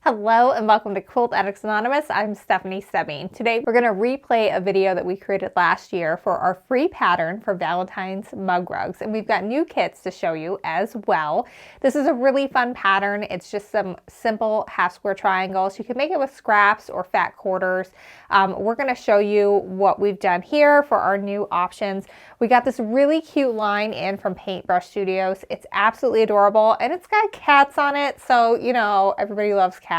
Hello and welcome to Quilt Addicts Anonymous. I'm Stephanie Soebbing. Today we're going to replay a video that we created last year for our free pattern for Valentine's mug rugs, and we've got new kits to show you as well. This is a really fun pattern. It's just some simple half square triangles. You can make it with scraps or fat quarters. We're going to show you what we've done here for our new options. We got this really cute line in from Paintbrush Studios. It's absolutely adorable and it's got cats on it, so you know everybody loves cats.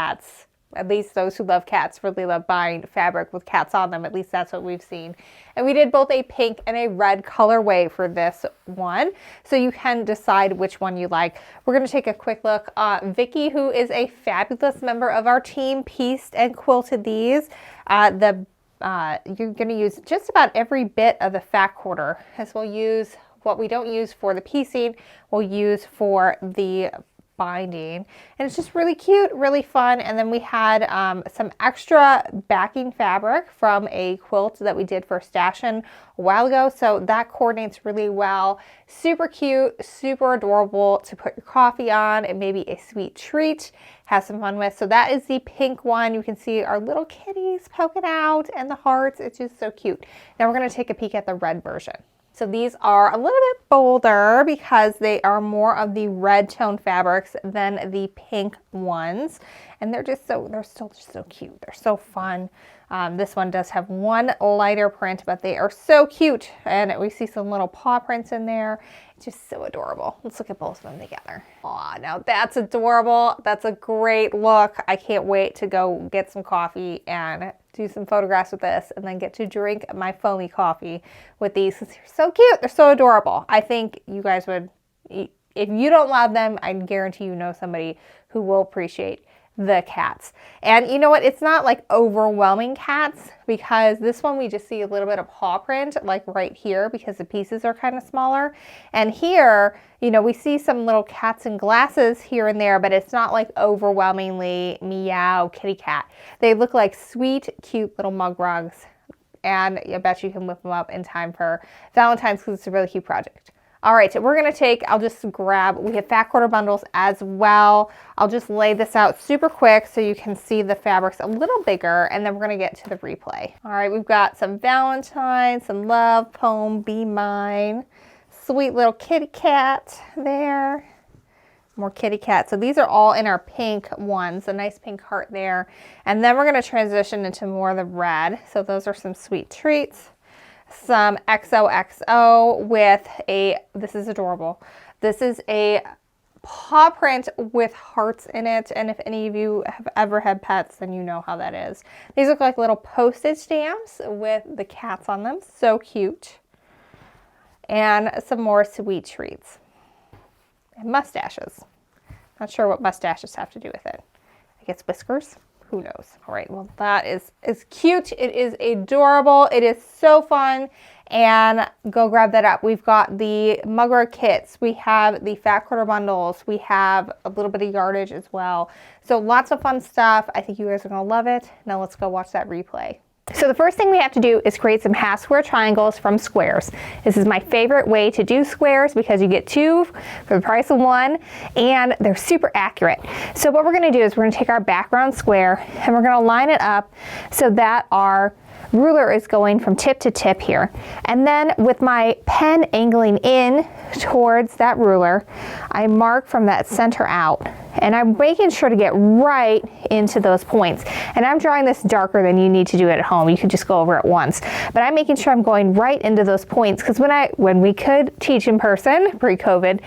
At least those who love cats really love buying fabric with cats on them. At least that's what we've seen. And we did both a pink and a red colorway for this one, so you can decide which one you like. We're going to take a quick look. Vicky, who is a fabulous member of our team, pieced and quilted these. You're going to use just about every bit of the fat quarter, as we'll use what we don't use for the piecing, we'll use for the binding, and it's just really cute, really fun. And then we had some extra backing fabric from a quilt that we did for Stashin a while ago, so that coordinates really well. Super cute, super adorable to put your coffee on, and maybe a sweet treat, have some fun with. So that is the pink one. You can see our little kitties poking out and the hearts. It's just so cute. Now we're going to take a peek at the red version. So these are a little bit bolder because they are more of the red tone fabrics than the pink ones. And they're still just so cute. They're so fun. This one does have one lighter print, but they are so cute. And we see some little paw prints in there. It's just so adorable. Let's look at both of them together. Aw, now that's adorable. That's a great look. I can't wait to go get some coffee and do some photographs with this, and then get to drink my foamy coffee with these. They're so cute. They're so adorable. I think you guys would, if you don't love them, I guarantee you know somebody who will appreciate the cats. And you know what? It's not like overwhelming cats, because this one we just see a little bit of paw print like right here because the pieces are kind of smaller. And here, you know, we see some little cats in glasses here and there, but it's not like overwhelmingly meow kitty cat. They look like sweet, cute little mug rugs. And I bet you can whip them up in time for Valentine's, because it's a really cute project. All right, so we're gonna I'll just grab, we have fat quarter bundles as well. I'll just lay this out super quick so you can see the fabrics a little bigger, and then we're gonna get to the replay. All right, we've got some Valentine, some love poem, be mine, sweet little kitty cat there, more kitty cat. So these are all in our pink ones, a nice pink heart there. And then we're gonna transition into more of the red. So those are some sweet treats. Some XOXO with this is adorable. This is a paw print with hearts in it, and if any of you have ever had pets, then you know how that is. These look like little postage stamps with the cats on them. So cute. And some more sweet treats. And mustaches. Not sure what mustaches have to do with it. I guess whiskers. Who knows? All right, well, that is cute. It is adorable. It is so fun. And go grab that up. We've got the mug rug kits. We have the fat quarter bundles. We have a little bit of yardage as well. So lots of fun stuff. I think you guys are going to love it. Now let's go watch that replay. So the first thing we have to do is create some half square triangles from squares. This is my favorite way to do squares because you get two for the price of one, and they're super accurate. So what we're going to do is we're going to take our background square and we're going to line it up so that our ruler is going from tip to tip here. And then with my pen angling in towards that ruler, I mark from that center out. And I'm making sure to get right into those points. And I'm drawing this darker than you need to do it at home. You could just go over it once. But I'm making sure I'm going right into those points, because when we could teach in person pre-COVID,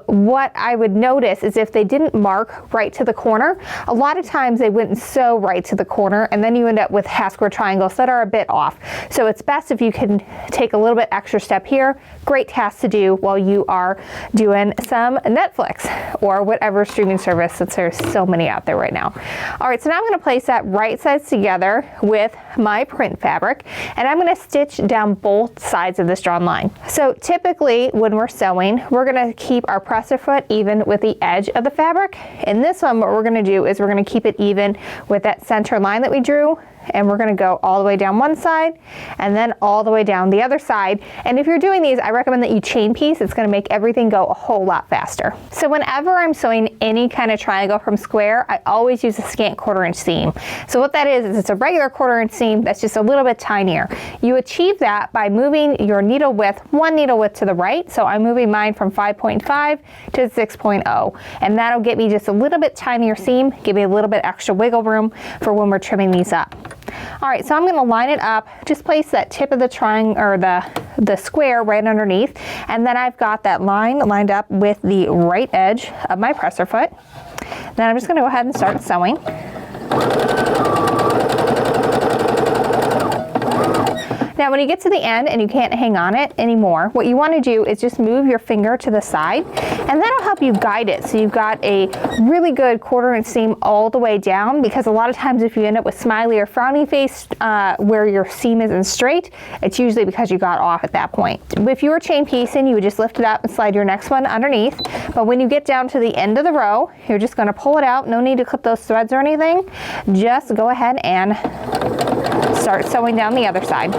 what I would notice is if they didn't mark right to the corner, a lot of times they wouldn't sew right to the corner, and then you end up with half square triangles that are a bit off. So it's best if you can take a little bit extra step here. Great task to do while you are doing some Netflix or whatever streaming service, since there's so many out there right now. All right, so now I'm going to place that right sides together with my print fabric, and I'm going to stitch down both sides of this drawn line. So typically when we're sewing, we're going to keep our presser foot even with the edge of the fabric. In this one, what we're going to do is we're going to keep it even with that center line that we drew, and we're going to go all the way down one side and then all the way down the other side. And if you're doing these, I recommend that you chain piece. It's going to make everything go a whole lot faster. So whenever I'm sewing any any kind of triangle from square, I always use a scant 1/4 inch seam. So what that is it's a regular 1/4 inch seam that's just a little bit tinier. You achieve that by moving your needle width, one needle width to the right. So I'm moving mine from 5.5 to 6.0, and that'll get me just a little bit tinier seam, give me a little bit extra wiggle room for when we're trimming these up. All right, so I'm going to line it up, just place that tip of the triangle or the square right underneath, and then I've got that line lined up with the right edge of my presser foot. Then I'm just going to go ahead and start sewing. Now when you get to the end and you can't hang on it anymore, what you want to do is just move your finger to the side, and that'll help you guide it. So you've got a really good 1/4 inch seam all the way down, because a lot of times if you end up with smiley or frowny face where your seam isn't straight, it's usually because you got off at that point. If you were chain piecing, you would just lift it up and slide your next one underneath. But when you get down to the end of the row, you're just going to pull it out. No need to clip those threads or anything. Just go ahead and start sewing down the other side.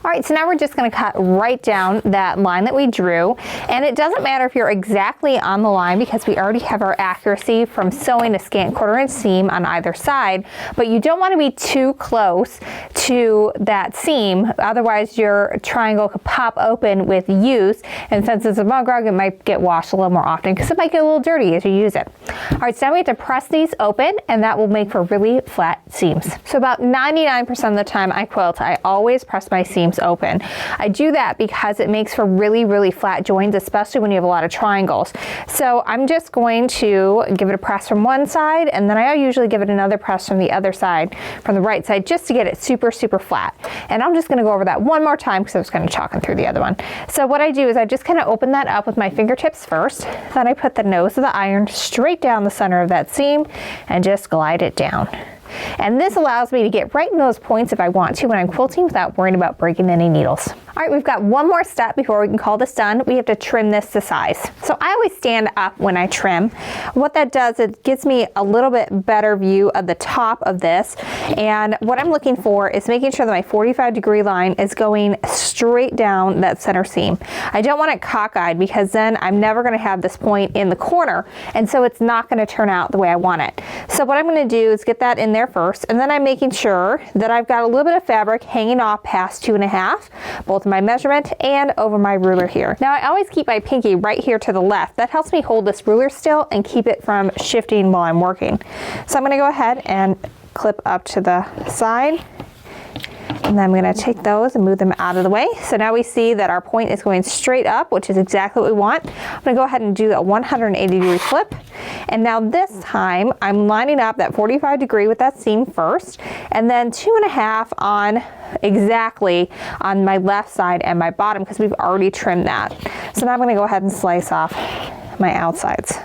All right, so now we're just going to cut right down that line that we drew, and it doesn't matter if you're exactly on the line because we already have our accuracy from sewing a scant 1/4 inch seam on either side, but you don't want to be too close to that seam, otherwise your triangle could pop open with use, and since it's a mug rug, it might get washed a little more often because it might get a little dirty as you use it. All right, so now we have to press these open, and that will make for really flat seams. So about 99% of the time I quilt, I always press my seams open. I do that because it makes for really, really flat joins, especially when you have a lot of triangles. So I'm just going to give it a press from one side, and then I usually give it another press from the other side, from the right side, just to get it super, super flat. And I'm just going to go over that one more time because I was kind of chalking through the other one. So what I do is I just kind of open that up with my fingertips first, then I put the nose of the iron straight down the center of that seam and just glide it down. And this allows me to get right in those points if I want to when I'm quilting without worrying about breaking any needles. All right, we've got one more step before we can call this done. We have to trim this to size. So I always stand up when I trim. What that does, it gives me a little bit better view of the top of this. And what I'm looking for is making sure that my 45-degree line is going straight down that center seam. I don't want it cockeyed because then I'm never going to have this point in the corner, and so it's not going to turn out the way I want it. So what I'm going to do is get that in there first, and then I'm making sure that I've got a little bit of fabric hanging off past 2.5, both my measurement and over my ruler here. Now I always keep my pinky right here to the left. That helps me hold this ruler still and keep it from shifting while I'm working. So I'm going to go ahead and clip up to the side, and then I'm going to take those and move them out of the way. So now we see that our point is going straight up, which is exactly what we want. I'm going to go ahead and do a 180-degree flip. And now this time I'm lining up that 45-degree with that seam first, and then 2.5 on exactly on my left side and my bottom because we've already trimmed that. So now I'm going to go ahead and slice off my outsides.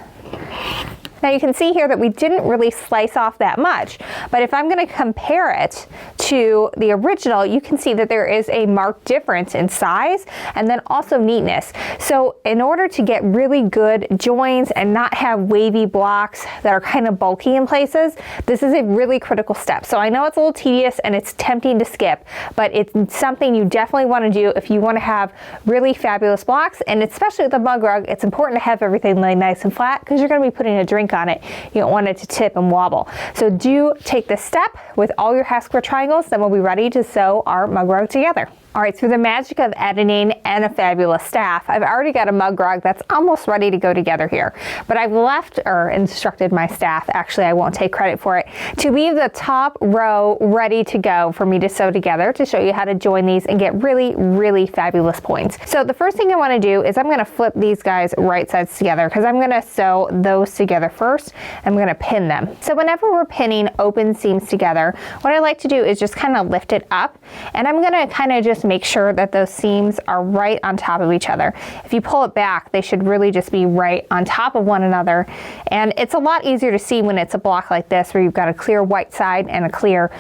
Now you can see here that we didn't really slice off that much, but if I'm going to compare it to the original, you can see that there is a marked difference in size and then also neatness. So in order to get really good joins and not have wavy blocks that are kind of bulky in places, this is a really critical step. So I know it's a little tedious and it's tempting to skip, but it's something you definitely want to do if you want to have really fabulous blocks, and especially with the mug rug, it's important to have everything lay nice and flat because you're going to be putting a drink on it. You don't want it to tip and wobble. So do take this step with all your half square triangles, then we'll be ready to sew our mug rug together. All right, through the magic of editing and a fabulous staff, I've already got a mug rug that's almost ready to go together here. But I've left or instructed my staff, actually I won't take credit for it, to leave the top row ready to go for me to sew together to show you how to join these and get really, really fabulous points. So the first thing I want to do is I'm going to flip these guys right sides together because I'm going to sew those together first. I'm going to pin them. So whenever we're pinning open seams together, what I like to do is just kind of lift it up, and I'm going to kind of just make sure that those seams are right on top of each other. If you pull it back, they should really just be right on top of one another. And it's a lot easier to see when it's a block like this where you've got a clear white side and a clear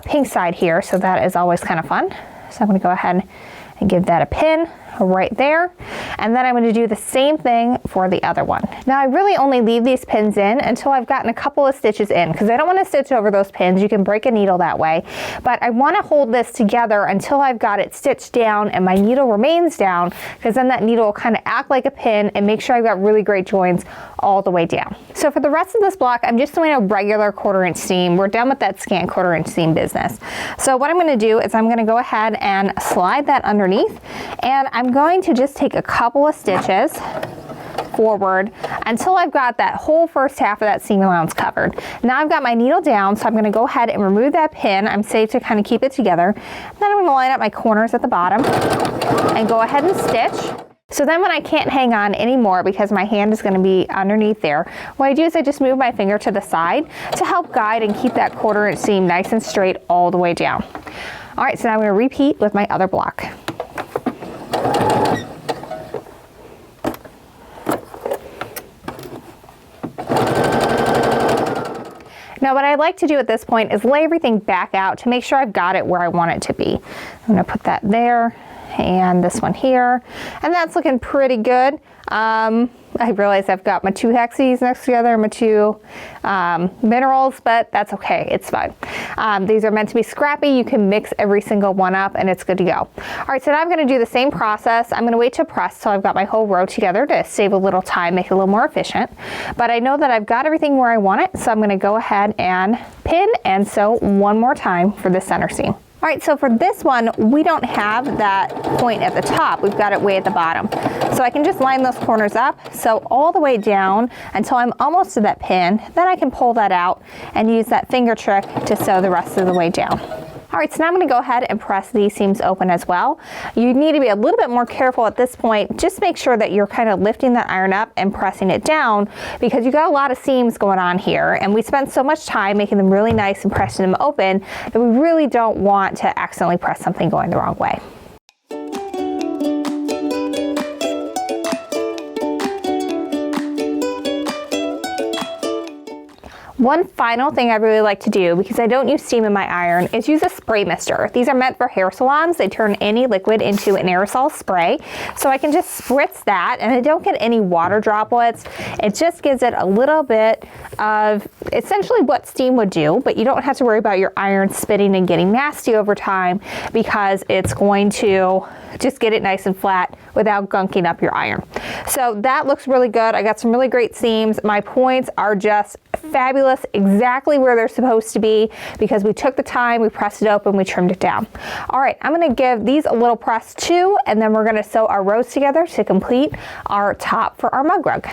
pink side here. So that is always kind of fun. So I'm going to go ahead and give that a pin. right there. And then I'm going to do the same thing for the other one. Now I really only leave these pins in until I've gotten a couple of stitches in, because I don't want to stitch over those pins. You can break a needle that way, but I want to hold this together until I've got it stitched down and my needle remains down, because then that needle will kind of act like a pin and make sure I've got really great joins all the way down. So for the rest of this block, I'm just doing a regular 1/4 inch seam. We're done with that scant 1/4 inch seam business. So what I'm going to do is I'm going to go ahead and slide that underneath, and I'm going to just take a couple of stitches forward until I've got that whole first half of that seam allowance covered. Now I've got my needle down, so I'm going to go ahead and remove that pin. I'm safe to kind of keep it together. Then I'm going to line up my corners at the bottom and go ahead and stitch. So then when I can't hang on anymore because my hand is going to be underneath there, what I do is I just move my finger to the side to help guide and keep that 1/4 inch seam nice and straight all the way down. All right, so now I'm going to repeat with my other block. Now what I like to do at this point is lay everything back out to make sure I've got it where I want it to be. I'm going to put that there and this one here, and that's looking pretty good. I realize I've got my 2 hexes next together, my 2 minerals, but that's okay, it's fine. These are meant to be scrappy. You can mix every single one up and it's good to go. All right, so now I'm going to do the same process. I'm going to wait to press till I've got my whole row together to save a little time, make it a little more efficient. But I know that I've got everything where I want it, so I'm going to go ahead and pin and sew one more time for the center seam. All right, so for this one, we don't have that point at the top. We've got it way at the bottom. So I can just line those corners up, sew all the way down until I'm almost to that pin. Then I can pull that out and use that finger trick to sew the rest of the way down. All right, so now I'm going to go ahead and press these seams open as well. You need to be a little bit more careful at this point. Just make sure that you're kind of lifting that iron up and pressing it down, because you got a lot of seams going on here, and we spent so much time making them really nice and pressing them open that we really don't want to accidentally press something going the wrong way. One final thing I really like to do, because I don't use steam in my iron, is use a spray mister. These are meant for hair salons. They turn any liquid into an aerosol spray. So I can just spritz that, and I don't get any water droplets. It just gives it a little bit of essentially what steam would do, but you don't have to worry about your iron spitting and getting nasty over time, because it's going to just get it nice and flat without gunking up your iron. So that looks really good. I got some really great seams. My points are just fabulous, exactly where they're supposed to be, because we took the time, we pressed it open, we trimmed it down. All right, I'm going to give these a little press too, and then we're going to sew our rows together to complete our top for our mug rug.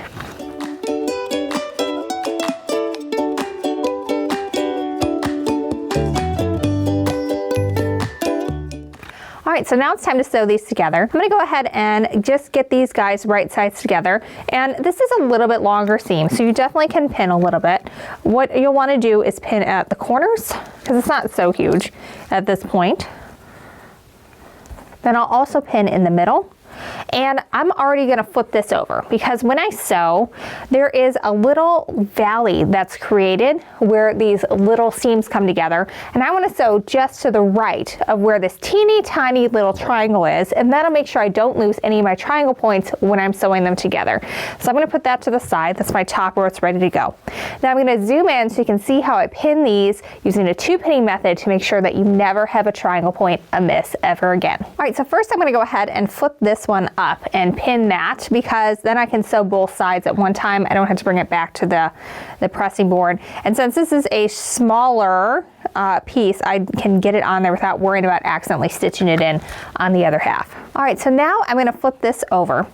All right, so now it's time to sew these together. I'm gonna go ahead and just get these guys right sides together. And this is a little bit longer seam, so you definitely can pin a little bit. What you'll wanna do is pin at the corners, because it's not so huge at this point. Then I'll also pin in the middle. And I'm already going to flip this over, because when I sew, there is a little valley that's created where these little seams come together, and I want to sew just to the right of where this teeny tiny little triangle is, and that'll make sure I don't lose any of my triangle points when I'm sewing them together. So I'm going to put that to the side. That's my top row. It's ready to go. Now I'm going to zoom in so you can see how I pin these using a 2-pinning method to make sure that you never have a triangle point amiss ever again. All right, so first I'm going to go ahead and flip this one up and pin that, because then I can sew both sides at one time. I don't have to bring it back to the pressing board. And since this is a smaller piece, I can get it on there without worrying about accidentally stitching it in on the other half. All right, so now I'm going to flip this over,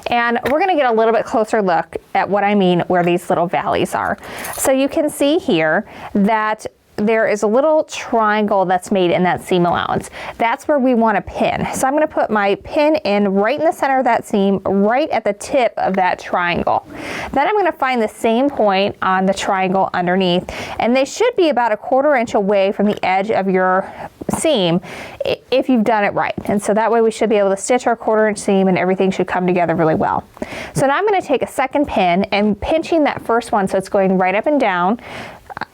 and we're going to get a little bit closer look at what I mean where these little valleys are. So you can see here that there is a little triangle that's made in that seam allowance. That's where we want to pin. So I'm going to put my pin in right in the center of that seam, right at the tip of that triangle. Then I'm going to find the same point on the triangle underneath, and they should be about 1/4 inch away from the edge of your seam if you've done it right. And so that way we should be able to stitch our 1/4 inch seam, and everything should come together really well. So now I'm going to take a second pin and pinching that first one so it's going right up and down.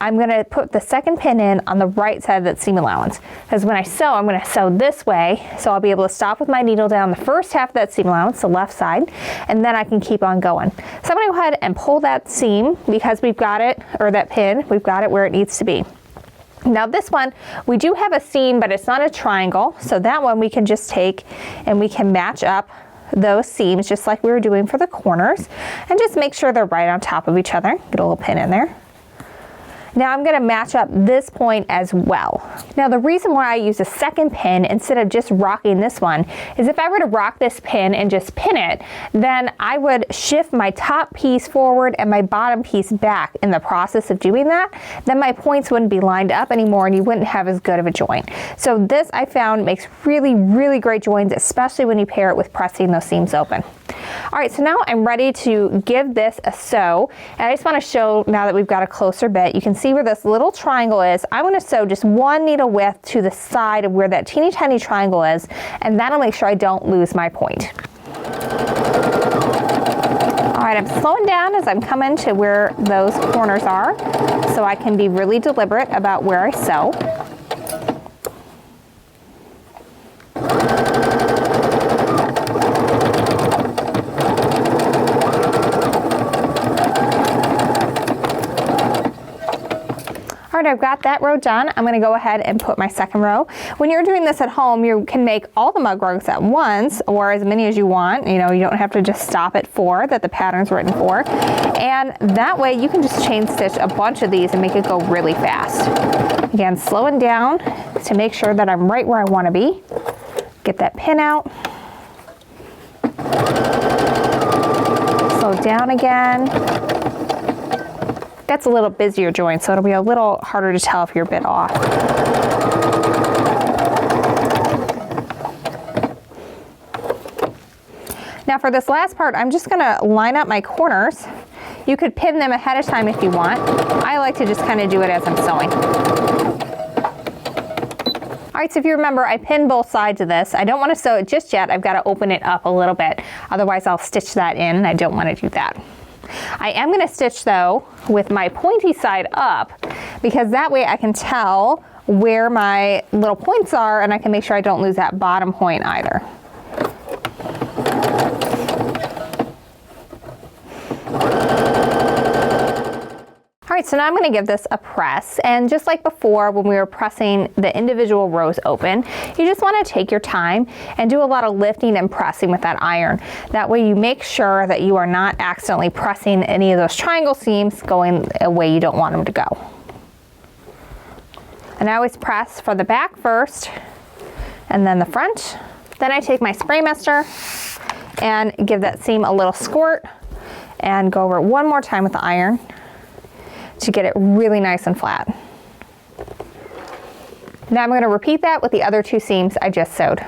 I'm gonna put the second pin in on the right side of that seam allowance. Because when I sew, I'm gonna sew this way, so I'll be able to stop with my needle down the first half of that seam allowance, the left side, and then I can keep on going. So I'm gonna go ahead and pull that seam because we've got it, or that pin, we've got it where it needs to be. Now this one, we do have a seam, but it's not a triangle, so that one we can just take and we can match up those seams just like we were doing for the corners, and just make sure they're right on top of each other. Get a little pin in there. Now I'm going to match up this point as well. Now the reason why I use a second pin instead of just rocking this one is if I were to rock this pin and just pin it, then I would shift my top piece forward and my bottom piece back in the process of doing that. Then my points wouldn't be lined up anymore and you wouldn't have as good of a joint. So this I found makes really, really great joints, especially when you pair it with pressing those seams open. All right, so now I'm ready to give this a sew, and I just want to show, now that we've got a closer bit, you can see where this little triangle is. I want to sew just one needle width to the side of where that teeny tiny triangle is, and that'll make sure I don't lose my point. All right, I'm slowing down as I'm coming to where those corners are, so I can be really deliberate about where I sew. All right, I've got that row done. I'm gonna go ahead and put my second row. When you're doing this at home, you can make all the mug rugs at once, or as many as you want. You know, you don't have to just stop at 4 that the pattern's written for. And that way you can just chain stitch a bunch of these and make it go really fast. Again, slowing down to make sure that I'm right where I wanna be. Get that pin out. Slow down again. That's a little busier joint, so it'll be a little harder to tell if you're a bit off. Now for this last part, I'm just gonna line up my corners. You could pin them ahead of time if you want. I like to just kind of do it as I'm sewing. All right, so if you remember, I pinned both sides of this. I don't want to sew it just yet. I've got to open it up a little bit. Otherwise, I'll stitch that in, and I don't want to do that. I am going to stitch though with my pointy side up, because that way I can tell where my little points are, and I can make sure I don't lose that bottom point either. All right, so now I'm going to give this a press, and just like before when we were pressing the individual rows open, you just want to take your time and do a lot of lifting and pressing with that iron. That way you make sure that you are not accidentally pressing any of those triangle seams going a way you don't want them to go. And I always press for the back first and then the front. Then I take my spray mister and give that seam a little squirt and go over it one more time with the iron to get it really nice and flat. Now I'm going to repeat that with the other 2 seams I just sewed.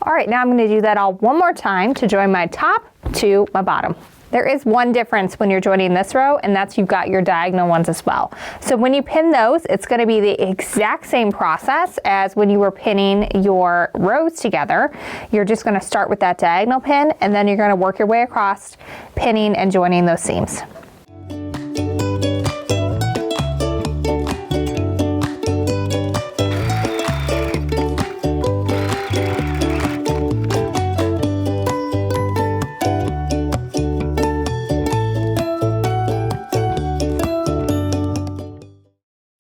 All right, now I'm going to do that all one more time to join my top to my bottom. There is one difference when you're joining this row, and that's you've got your diagonal ones as well. So when you pin those, it's going to be the exact same process as when you were pinning your rows together. You're just going to start with that diagonal pin, and then you're going to work your way across, pinning and joining those seams.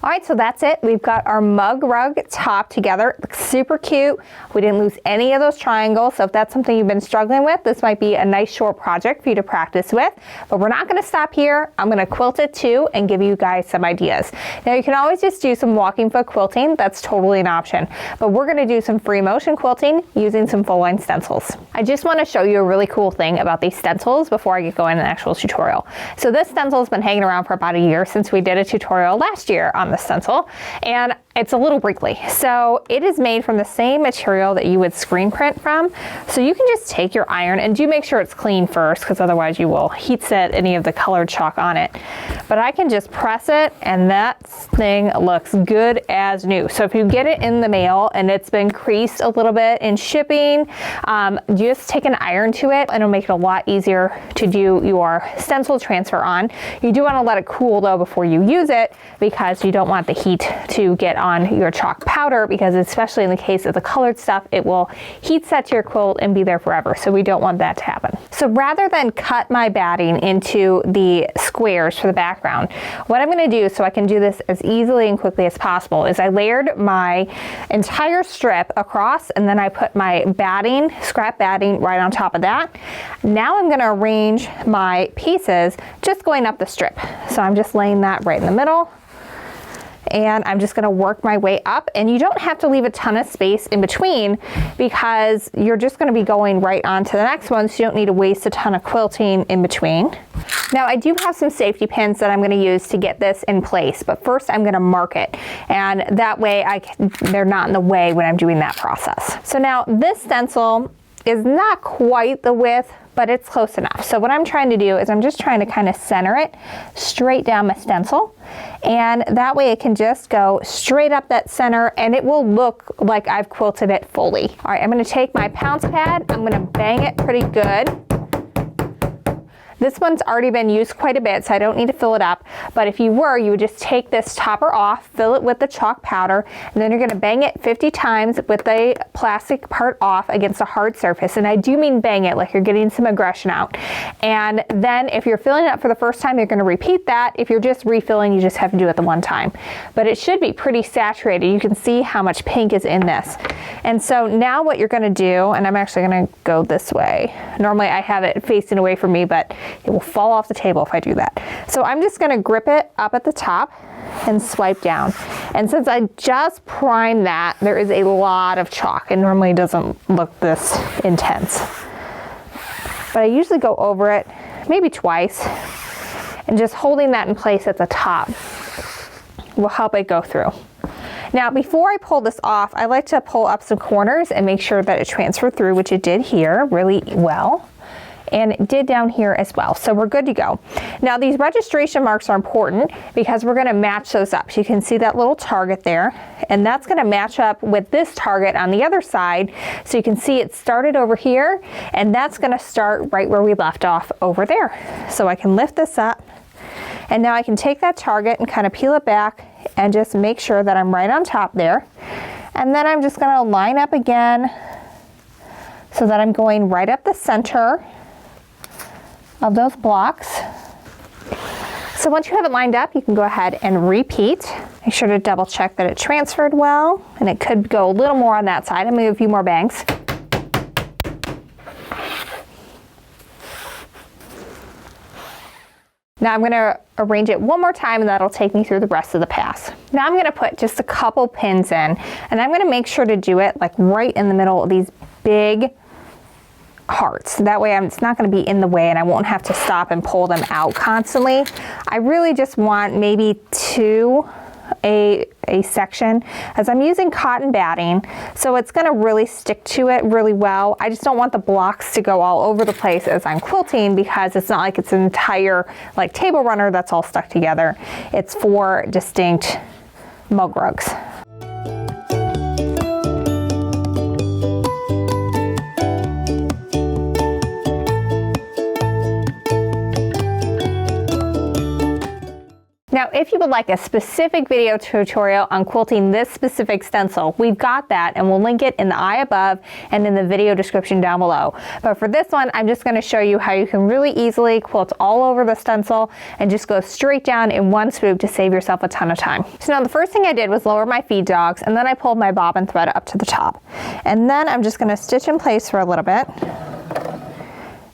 All right, so that's it. We've got our mug rug top together. It looks super cute. We didn't lose any of those triangles, so if that's something you've been struggling with, this might be a nice short project for you to practice with. But we're not going to stop here. I'm going to quilt it too and give you guys some ideas. Now you can always just do some walking foot quilting. That's totally an option. But we're going to do some free motion quilting using some full line stencils. I just want to show you a really cool thing about these stencils before I get going in the actual tutorial. So this stencil has been hanging around for about a year since we did a tutorial last year on the stencil, and it's a little wrinkly. So it is made from the same material that you would screen print from. So you can just take your iron, and do make sure it's clean first, because otherwise you will heat set any of the colored chalk on it. But I can just press it and that thing looks good as new. So if you get it in the mail and it's been creased a little bit in shipping, just take an iron to it and it'll make it a lot easier to do your stencil transfer on. You do want to let it cool though before you use it, because you don't want the heat to get on your chalk powder, because especially in the case of the colored stuff, it will heat set to your quilt and be there forever. So we don't want that to happen. So rather than cut my batting into the squares for the background, what I'm going to do so I can do this as easily and quickly as possible is I layered my entire strip across, and then I put my batting, scrap batting, right on top of that. Now I'm going to arrange my pieces just going up the strip. So I'm just laying that right in the middle, and I'm just going to work my way up, and you don't have to leave a ton of space in between, because you're just going to be going right on to the next one, so you don't need to waste a ton of quilting in between. Now I do have some safety pins that I'm going to use to get this in place, but first I'm going to mark it, and that way they're not in the way when I'm doing that process. So now this stencil is not quite the width, but it's close enough. So what I'm trying to do is I'm just trying to kind of center it straight down my stencil, and that way it can just go straight up that center and it will look like I've quilted it fully. All right, I'm going to take my pounce pad, I'm going to bang it pretty good. This one's already been used quite a bit, so I don't need to fill it up. But if you were, you would just take this topper off, fill it with the chalk powder, and then you're going to bang it 50 times with the plastic part off against a hard surface. And I do mean bang it, like you're getting some aggression out. And then if you're filling it up for the first time, you're going to repeat that. If you're just refilling, you just have to do it the one time. But it should be pretty saturated. You can see how much pink is in this. And so now what you're going to do, and I'm actually going to go this way. Normally I have it facing away from me, but it will fall off the table if I do that. So I'm just going to grip it up at the top and swipe down. And since I just primed that, there is a lot of chalk. It normally doesn't look this intense. But I usually go over it maybe twice, and just holding that in place at the top will help it go through. Now before I pull this off, I like to pull up some corners and make sure that it transferred through, which it did here really well. And it did down here as well. So we're good to go. Now these registration marks are important because we're going to match those up. So you can see that little target there, and that's going to match up with this target on the other side. So you can see it started over here, and that's going to start right where we left off over there. So I can lift this up, and now I can take that target and kind of peel it back and just make sure that I'm right on top there. And then I'm just going to line up again so that I'm going right up the center of those blocks. So once you have it lined up, you can go ahead and repeat. Make sure to double check that it transferred well, and it could go a little more on that side. I'm going to do a few more bangs. Now I'm going to arrange it one more time, and that'll take me through the rest of the pass. Now I'm going to put just a couple pins in, and I'm going to make sure to do it like right in the middle of these big hearts. That way it's not going to be in the way, and I won't have to stop and pull them out constantly. I really just want maybe two a section, as I'm using cotton batting, so it's going to really stick to it really well. I just don't want the blocks to go all over the place as I'm quilting, because it's not like it's an entire like table runner that's all stuck together. It's 4 distinct mug rugs. Now, if you would like a specific video tutorial on quilting this specific stencil, we've got that, and we'll link it in the eye above and in the video description down below. But for this one, I'm just going to show you how you can really easily quilt all over the stencil and just go straight down in one swoop to save yourself a ton of time. So now the first thing I did was lower my feed dogs, and then I pulled my bobbin thread up to the top. And then I'm just going to stitch in place for a little bit.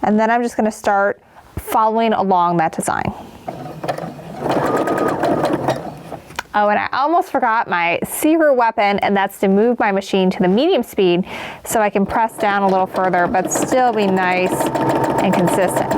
And then I'm just going to start following along that design. Oh, and I almost forgot my secret weapon, and that's to move my machine to the medium speed so I can press down a little further but still be nice and consistent.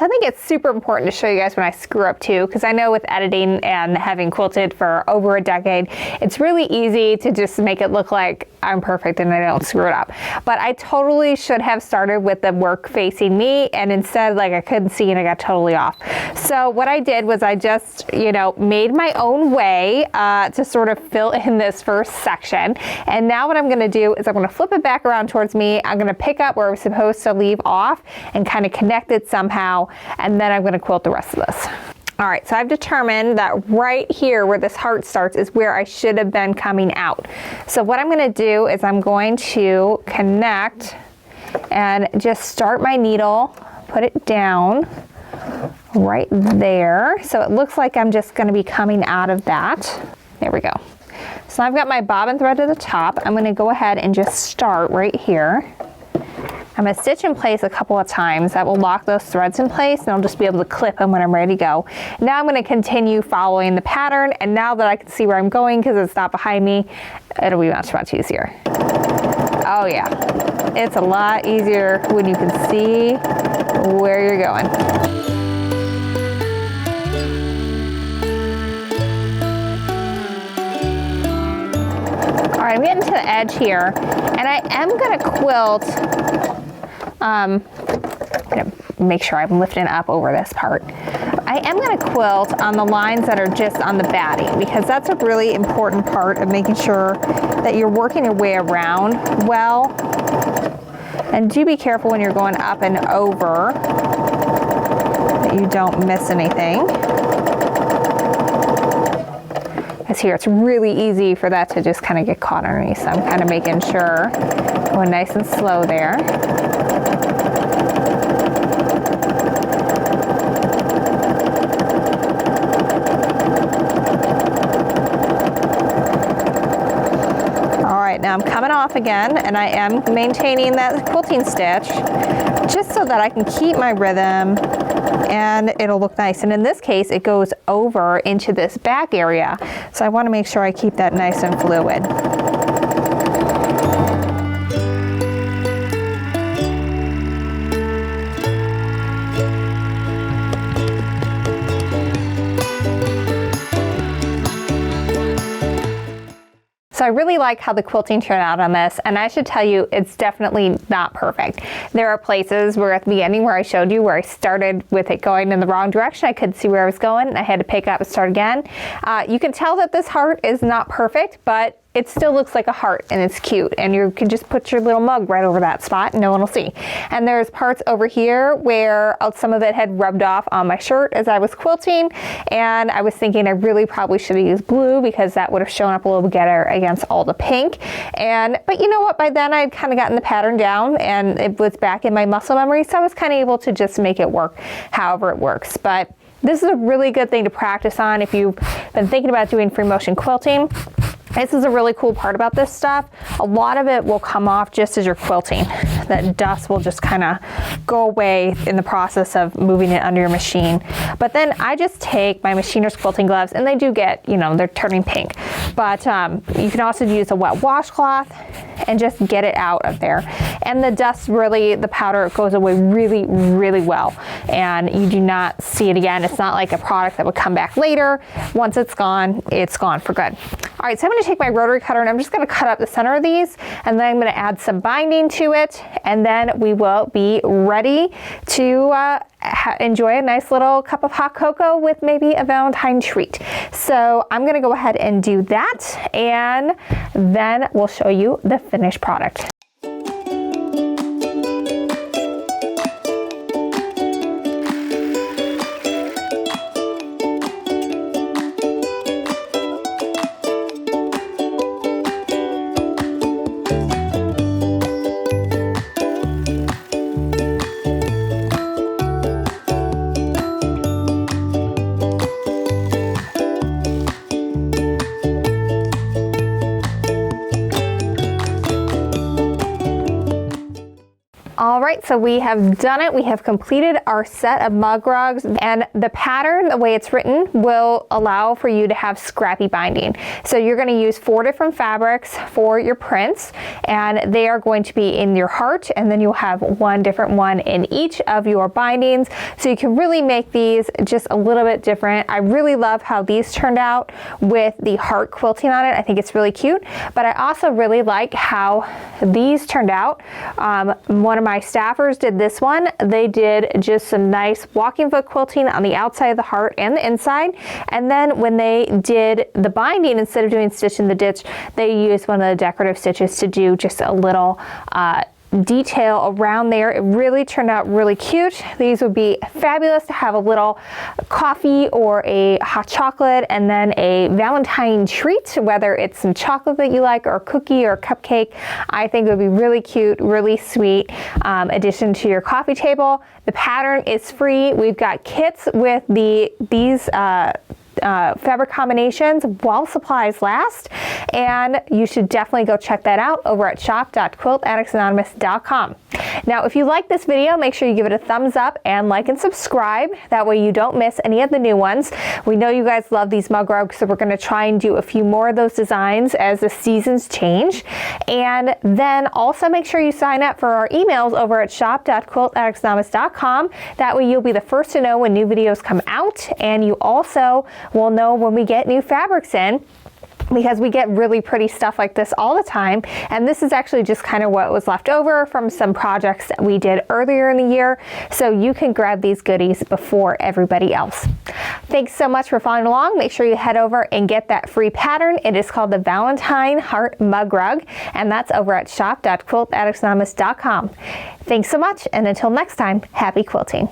So I think it's super important to show you guys when I screw up too, because I know with editing and having quilted for over a decade, it's really easy to just make it look like I'm perfect and I don't screw it up. But I totally should have started with the work facing me, and instead, like, I couldn't see and I got totally off. So what I did was I just, you know, made my own way to sort of fill in this first section. And now what I'm going to do is I'm going to flip it back around towards me. I'm going to pick up where I was supposed to leave off and kind of connect it somehow, and then I'm going to quilt the rest of this. All right, so I've determined that right here where this heart starts is where I should have been coming out. So what I'm going to do is I'm going to connect and just start my needle, put it down right there. So it looks like I'm just going to be coming out of that. There we go. So I've got my bobbin thread at the top. I'm going to go ahead and just start right here. I'm going to stitch in place a couple of times. That will lock those threads in place, and I'll just be able to clip them when I'm ready to go. Now I'm going to continue following the pattern, and now that I can see where I'm going because it's not behind me, it'll be much easier. Oh yeah, it's a lot easier when you can see where you're going. All right, I'm getting to the edge here, and I am going to quilt. I'm gonna make sure I'm lifting up over this part. I am going to quilt on the lines that are just on the batting, because that's a really important part of making sure that you're working your way around well. And do be careful when you're going up and over that you don't miss anything. Because here it's really easy for that to just kind of get caught underneath. So I'm kind of making sure going nice and slow there. Now I'm coming off again, and I am maintaining that quilting stitch just so that I can keep my rhythm and it'll look nice. And in this case, it goes over into this back area. So I want to make sure I keep that nice and fluid. So I really like how the quilting turned out on this, and I should tell you, it's definitely not perfect. There are places where at the beginning where I showed you where I started with it going in the wrong direction, I couldn't see where I was going, and I had to pick up and start again. You can tell that this heart is not perfect, but it still looks like a heart and it's cute, and you can just put your little mug right over that spot and no one will see. And there's parts over here where some of it had rubbed off on my shirt as I was quilting, and I was thinking I really probably should have used blue because that would have shown up a little better against all the pink. But you know what, by then I had kind of gotten the pattern down and it was back in my muscle memory, so I was kind of able to just make it work however it works. But this is a really good thing to practice on if you've been thinking about doing free motion quilting. This is a really cool part about this stuff. A lot of it will come off just as you're quilting. That dust will just kind of go away in the process of moving it under your machine. But then I just take my machiner's quilting gloves, and they do get, you know, they're turning pink. But you can also use a wet washcloth and just get it out of there. And the dust really, the powder goes away really, really well. And you do not see it again. It's not like a product that would come back later. Once it's gone for good. All right, so I'm going to take my rotary cutter and I'm just going to cut up the center of these, and then I'm going to add some binding to it, and then we will be ready to enjoy a nice little cup of hot cocoa with maybe a Valentine treat. So I'm going to go ahead and do that, and then we'll show you the finished product. right, so we have done it. We have completed our set of mug rugs, and the pattern, the way it's written, will allow for you to have scrappy binding. So you're going to use 4 different fabrics for your prints, and they are going to be in your heart, and then you'll have 1 different one in each of your bindings. So you can really make these just a little bit different. I really love how these turned out with the heart quilting on it. I think it's really cute, but I also really like how these turned out. One of my staffers did this one. They did just some nice walking foot quilting on the outside of the heart and the inside, and then when they did the binding, instead of doing stitch in the ditch, they used one of the decorative stitches to do just a little detail around there. It really turned out really cute. These would be fabulous to have a little coffee or a hot chocolate, and then a Valentine treat, whether it's some chocolate that you like or a cookie or a cupcake. I think it would be really cute, really sweet addition to your coffee table. The pattern is free. We've got kits with these fabric combinations while supplies last, and you should definitely go check that out over at shop.quiltaddictsanonymous.com. Now, if you like this video, make sure you give it a thumbs up and like and subscribe. That way you don't miss any of the new ones. We know you guys love these mug rugs, so we're going to try and do a few more of those designs as the seasons change. And then also make sure you sign up for our emails over at shop.quiltaddictsanonymous.com. That way you'll be the first to know when new videos come out, and you also will know when we get new fabrics in, because we get really pretty stuff like this all the time. And this is actually just kind of what was left over from some projects that we did earlier in the year. So you can grab these goodies before everybody else. Thanks so much for following along. Make sure you head over and get that free pattern. It is called the Valentine Heart Mug Rug, and that's over at shop.quiltaddictsanonymous.com. Thanks so much, and until next time, happy quilting.